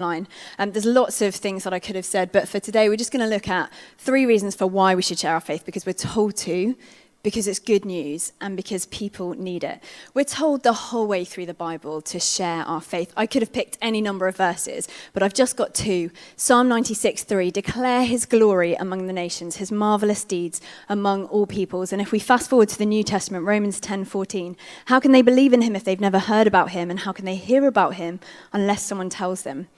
online. There's lots of things that I could have said, but for today we're just going to look at 3 reasons for why we should share our faith, because we're told to, because it's good news, and because people need it. We're told the whole way through the Bible to share our faith. I could have picked any number of verses, but I've just got 2. Psalm 96:3, declare his glory among the nations, his marvelous deeds among all peoples. And if we fast forward to the New Testament, Romans 10:14, how can they believe in him if they've never heard about him? And how can they hear about him unless someone tells them?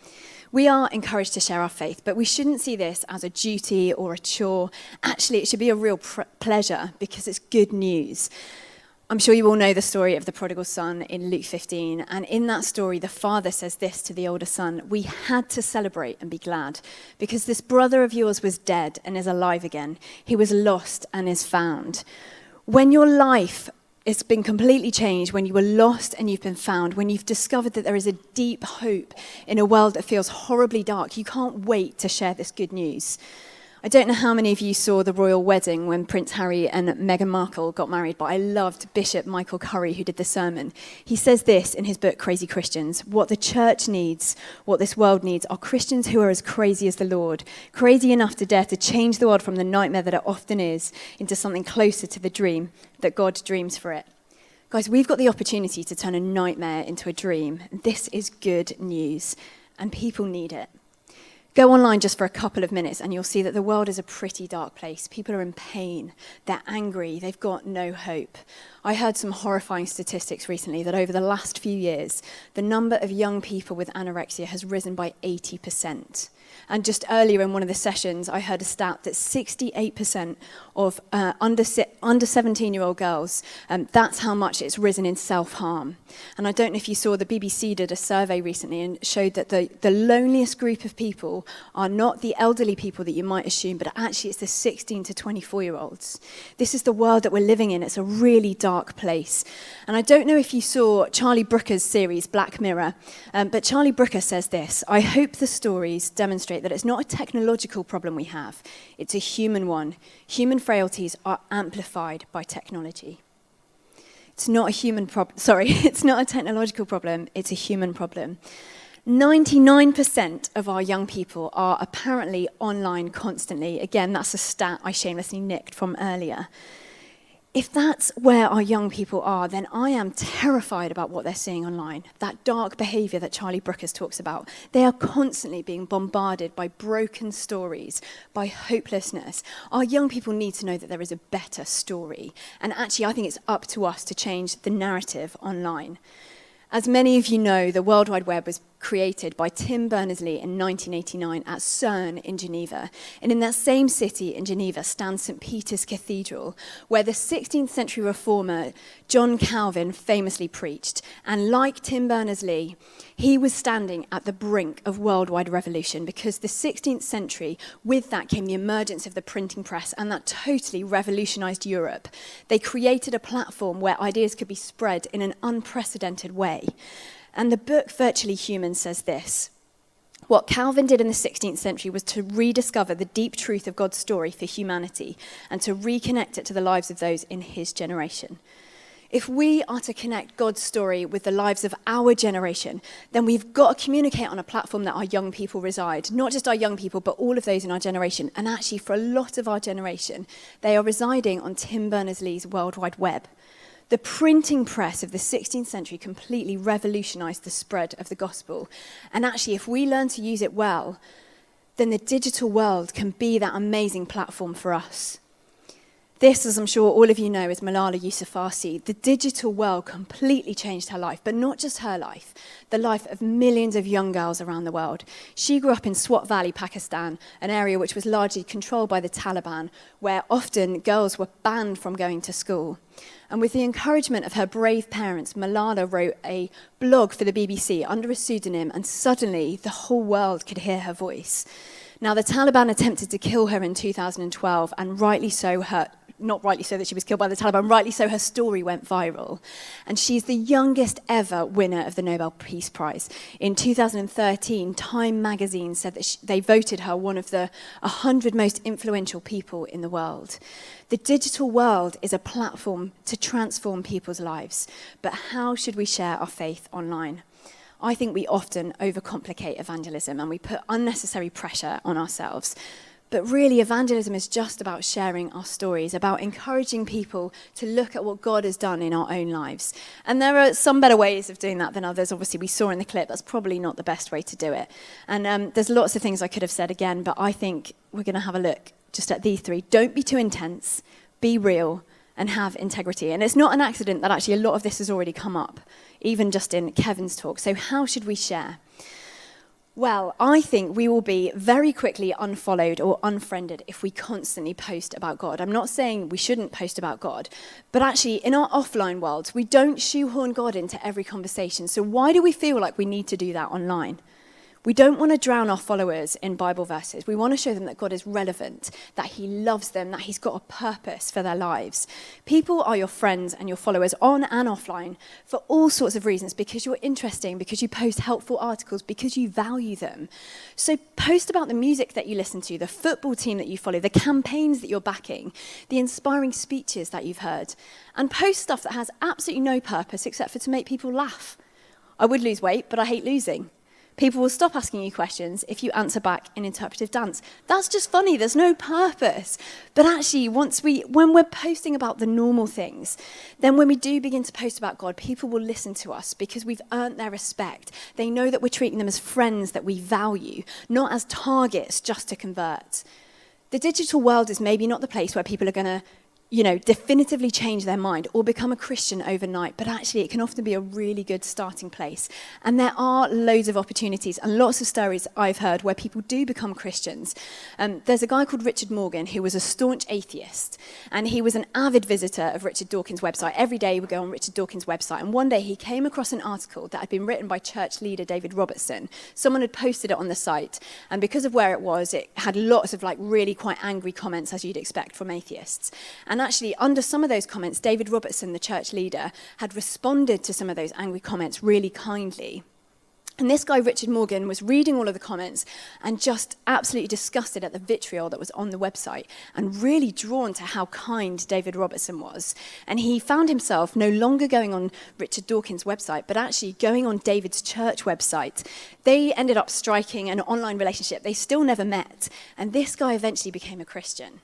We are encouraged to share our faith, but we shouldn't see this as a duty or a chore. Actually, it should be a real pleasure because it's good news. I'm sure you all know the story of the prodigal son in Luke 15, and in that story, the father says this to the older son: we had to celebrate and be glad because this brother of yours was dead and is alive again. He was lost and is found. When your life it's been completely changed, when you were lost and you've been found, when you've discovered that there is a deep hope in a world that feels horribly dark, you can't wait to share this good news. I don't know how many of you saw the royal wedding when Prince Harry and Meghan Markle got married, but I loved Bishop Michael Curry, who did the sermon. He says this in his book, Crazy Christians: what the church needs, what this world needs, are Christians who are as crazy as the Lord, crazy enough to dare to change the world from the nightmare that it often is into something closer to the dream that God dreams for it. Guys, we've got the opportunity to turn a nightmare into a dream. This is good news, and people need it. Go online just for a couple of minutes and you'll see that the world is a pretty dark place. People are in pain, they're angry, they've got no hope. I heard some horrifying statistics recently that over the last few years, the number of young people with anorexia has risen by 80%. And just earlier in one of the sessions, I heard a stat that 68% of under 17-year-old girls, that's how much it's risen in self-harm. And I don't know if you saw, the BBC did a survey recently and showed that the loneliest group of people are not the elderly people that you might assume, but actually it's the 16 to 24-year-olds. This is the world that we're living in. It's a really dark place. And I don't know if you saw Charlie Brooker's series, Black Mirror, but Charlie Brooker says this: I hope the stories demonstrate that it's not a technological problem we have, it's a human one. Human frailties are amplified by technology. It's not a human problem. It's not a technological problem, it's a human problem. 99% of our young people are apparently online constantly. Again, that's a stat I shamelessly nicked from earlier. If that's where our young people are, then I am terrified about what they're seeing online, that dark behavior that Charlie Brooker talks about. They are constantly being bombarded by broken stories, by hopelessness. Our young people need to know that there is a better story. And actually, I think it's up to us to change the narrative online. As many of you know, the World Wide Web was created by Tim Berners-Lee in 1989 at CERN in Geneva. And in that same city in Geneva stands St. Peter's Cathedral, where the 16th century reformer John Calvin famously preached. And like Tim Berners-Lee, he was standing at the brink of worldwide revolution, because the 16th century, with that came the emergence of the printing press, and that totally revolutionized Europe. They created a platform where ideas could be spread in an unprecedented way. And the book Virtually Human says this: what Calvin did in the 16th century was to rediscover the deep truth of God's story for humanity and to reconnect it to the lives of those in his generation. If we are to connect God's story with the lives of our generation, then we've got to communicate on a platform that our young people reside. Not just our young people, but all of those in our generation. And actually, for a lot of our generation, they are residing on Tim Berners-Lee's World Wide Web. The printing press of the 16th century completely revolutionized the spread of the gospel. And actually, if we learn to use it well, then the digital world can be that amazing platform for us. This, as I'm sure all of you know, is Malala Yousafzai. The digital world completely changed her life, but not just her life, the life of millions of young girls around the world. She grew up in Swat Valley, Pakistan, an area which was largely controlled by the Taliban, where often girls were banned from going to school. And with the encouragement of her brave parents, Malala wrote a blog for the BBC under a pseudonym, and suddenly the whole world could hear her voice. Now, the Taliban attempted to kill her in 2012, and rightly so, not rightly so that she was killed by the Taliban, rightly so her story went viral. And she's the youngest ever winner of the Nobel Peace Prize. In 2013, Time magazine said that they voted her one of the 100 most influential people in the world. The digital world is a platform to transform people's lives. But how should we share our faith online? I think we often overcomplicate evangelism and we put unnecessary pressure on ourselves. But really, evangelism is just about sharing our stories, about encouraging people to look at what God has done in our own lives. And there are some better ways of doing that than others. Obviously, we saw in the clip that's probably not the best way to do it. And there's lots of things I could have said again, but I think we're going to have a look just at these three. Don't be too intense, be real, and have integrity. And it's not an accident that actually a lot of this has already come up, even just in Kevin's talk. So how should we share? Well, I think we will be very quickly unfollowed or unfriended if we constantly post about God. I'm not saying we shouldn't post about God, but actually in our offline world, we don't shoehorn God into every conversation. So why do we feel like we need to do that online? We don't want to drown our followers in Bible verses. We want to show them that God is relevant, that he loves them, that he's got a purpose for their lives. People are your friends and your followers on and offline for all sorts of reasons, because you're interesting, because you post helpful articles, because you value them. So post about the music that you listen to, the football team that you follow, the campaigns that you're backing, the inspiring speeches that you've heard, and post stuff that has absolutely no purpose except for to make people laugh. I would lose weight, but I hate losing. People will stop asking you questions if you answer back in interpretive dance. That's just funny. There's no purpose. But actually, when we're posting about the normal things, then when we do begin to post about God, people will listen to us because we've earned their respect. They know that we're treating them as friends that we value, not as targets just to convert. The digital world is maybe not the place where people are going to definitively change their mind or become a Christian overnight, but actually it can often be a really good starting place. And there are loads of opportunities and lots of stories I've heard where people do become Christians. There's a guy called Richard Morgan who was a staunch atheist, and he was an avid visitor of Richard Dawkins' website. Every day he would go on Richard Dawkins' website, and one day he came across an article that had been written by church leader David Robertson. Someone had posted it on the site, and because of where it had lots of really quite angry comments, as you'd expect from atheists. And actually, under some of those comments, David Robertson, the church leader, had responded to some of those angry comments really kindly. And this guy, Richard Morgan, was reading all of the comments and just absolutely disgusted at the vitriol that was on the website and really drawn to how kind David Robertson was. And he found himself no longer going on Richard Dawkins' website, but actually going on David's church website. They ended up striking an online relationship. They still never met. And this guy eventually became a Christian.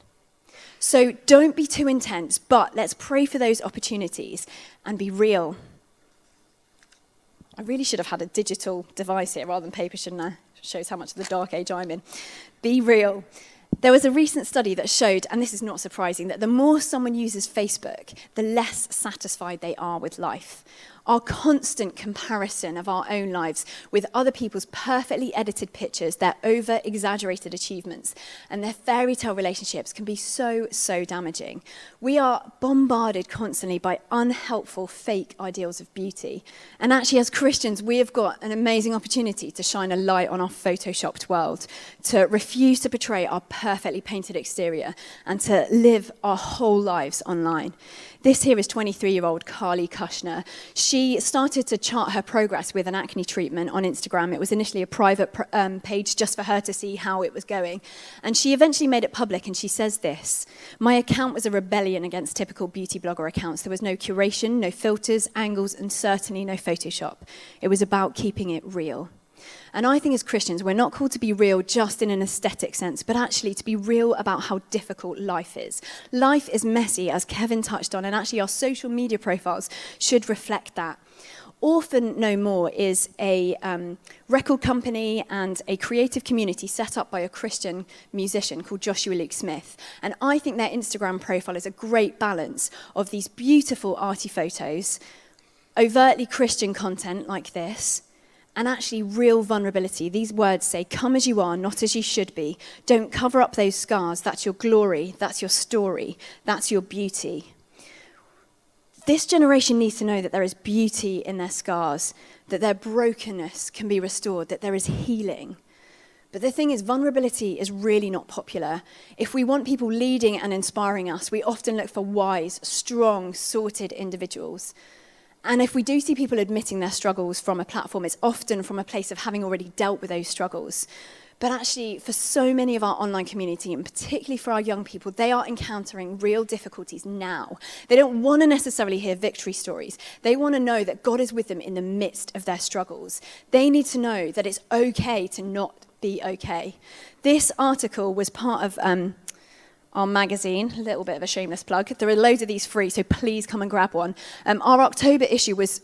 So don't be too intense, but let's pray for those opportunities and be real. I really should have had a digital device here rather than paper, shouldn't I? Shows how much of the dark age I'm in. Be real. There was a recent study that showed, and this is not surprising, that the more someone uses Facebook, the less satisfied they are with life. Our constant comparison of our own lives with other people's perfectly edited pictures, their over-exaggerated achievements, and their fairy tale relationships can be so, so damaging. We are bombarded constantly by unhelpful, fake ideals of beauty. And actually, as Christians, we have got an amazing opportunity to shine a light on our photoshopped world, to refuse to portray our perfectly painted exterior, and to live our whole lives online. This here is 23-year-old Carly Kushner. She started to chart her progress with an acne treatment on Instagram. It was initially a private page just for her to see how it was going. And she eventually made it public, and she says this: "My account was a rebellion against typical beauty blogger accounts. There was no curation, no filters, angles, and certainly no Photoshop. It was about keeping it real." And I think as Christians, we're not called to be real just in an aesthetic sense, but actually to be real about how difficult life is. Life is messy, as Kevin touched on, and actually our social media profiles should reflect that. Orphan No More is a record company and a creative community set up by a Christian musician called Joshua Luke Smith. And I think their Instagram profile is a great balance of these beautiful arty photos, overtly Christian content like this, and actually real vulnerability. These words say, "Come as you are, not as you should be. Don't cover up those scars. That's your glory. That's your story. That's your beauty." This generation needs to know that there is beauty in their scars, that their brokenness can be restored, that there is healing. But the thing is, vulnerability is really not popular. If we want people leading and inspiring us, we often look for wise, strong, sorted individuals. And if we do see people admitting their struggles from a platform, it's often from a place of having already dealt with those struggles. But actually, for so many of our online community, and particularly for our young people, they are encountering real difficulties now. They don't want to necessarily hear victory stories. They want to know that God is with them in the midst of their struggles. They need to know that it's okay to not be okay. This article was part of our magazine, a little bit of a shameless plug. There are loads of these free, so please come and grab one. Our October issue was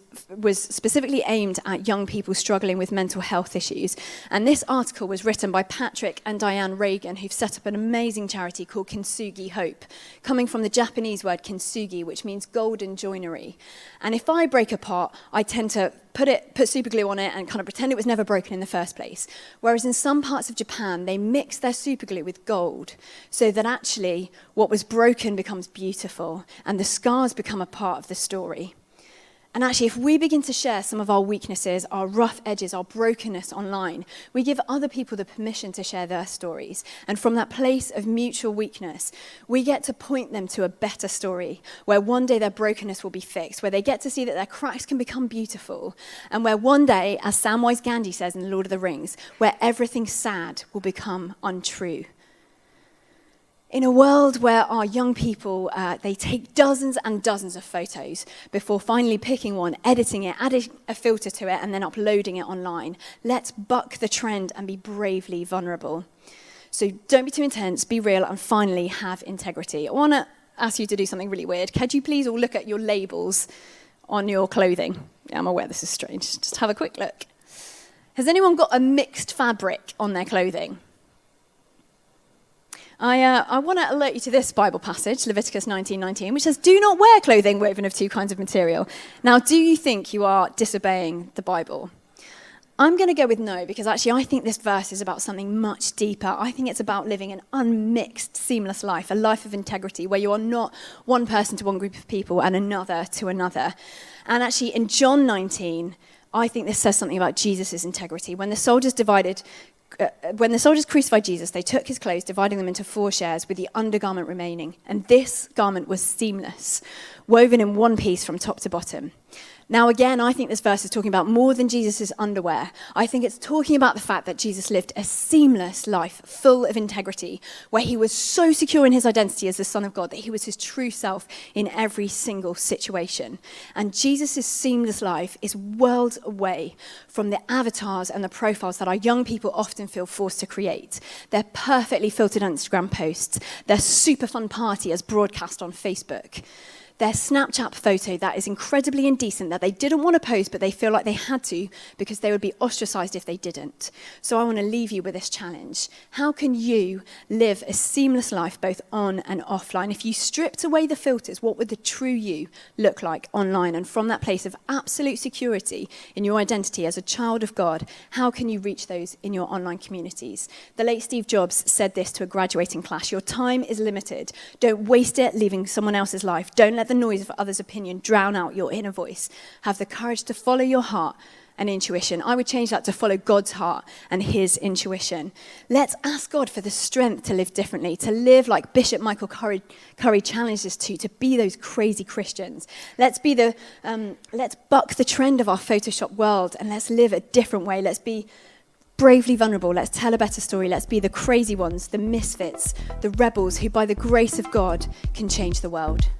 specifically aimed at young people struggling with mental health issues. And this article was written by Patrick and Diane Reagan, who've set up an amazing charity called Kintsugi Hope, coming from the Japanese word kintsugi, which means golden joinery. And if I break a pot, I tend to put super glue on it and kind of pretend it was never broken in the first place. Whereas in some parts of Japan, they mix their super glue with gold so that actually what was broken becomes beautiful and the scars become a part of the story. And actually, if we begin to share some of our weaknesses, our rough edges, our brokenness online, we give other people the permission to share their stories. And from that place of mutual weakness, we get to point them to a better story, where one day their brokenness will be fixed, where they get to see that their cracks can become beautiful, and where one day, as Samwise Gandhi says in The Lord of the Rings, where everything sad will become untrue. In a world where our young people, they take dozens and dozens of photos before finally picking one, editing it, adding a filter to it, and then uploading it online, let's buck the trend and be bravely vulnerable. So don't be too intense, be real, and finally have integrity. I want to ask you to do something really weird. Could you please all look at your labels on your clothing? Yeah, I'm aware this is strange. Just have a quick look. Has anyone got a mixed fabric on their clothing? I want to alert you to this Bible passage, Leviticus 19:19, which says, "Do not wear clothing woven of two kinds of material." Now, do you think you are disobeying the Bible? I'm going to go with no, because actually I think this verse is about something much deeper. I think it's about living an unmixed, seamless life, a life of integrity, where you are not one person to one group of people and another to another. And actually in John 19, I think this says something about Jesus' integrity. When the soldiers crucified Jesus, they took his clothes, dividing them into 4 shares, with the undergarment remaining. And this garment was seamless, woven in one piece from top to bottom. Now, again, I think this verse is talking about more than Jesus' underwear. I think it's talking about the fact that Jesus lived a seamless life, full of integrity, where he was so secure in his identity as the Son of God that he was his true self in every single situation. And Jesus' seamless life is worlds away from the avatars and the profiles that our young people often feel forced to create. They're perfectly filtered Instagram posts. Their super fun party as broadcast on Facebook. Their Snapchat photo that is incredibly indecent, that they didn't want to post, but they feel like they had to because they would be ostracized if they didn't. So I want to leave you with this challenge. How can you live a seamless life both on and offline? If you stripped away the filters, what would the true you look like online? And from that place of absolute security in your identity as a child of God, how can you reach those in your online communities? The late Steve Jobs said this to a graduating class: your time is limited. Don't waste it living someone else's life. Don't let the noise of others' opinion drown out your inner voice. Have the courage to follow your heart and intuition. I would change that to follow God's heart and his intuition. Let's ask God for the strength to live differently, to live like Bishop Michael Curry challenged us to be those crazy Christians. Let's buck the trend of our Photoshop world, and let's live a different way. Let's be bravely vulnerable. Let's tell a better story. Let's be the crazy ones, the misfits, the rebels who by the grace of God can change the world.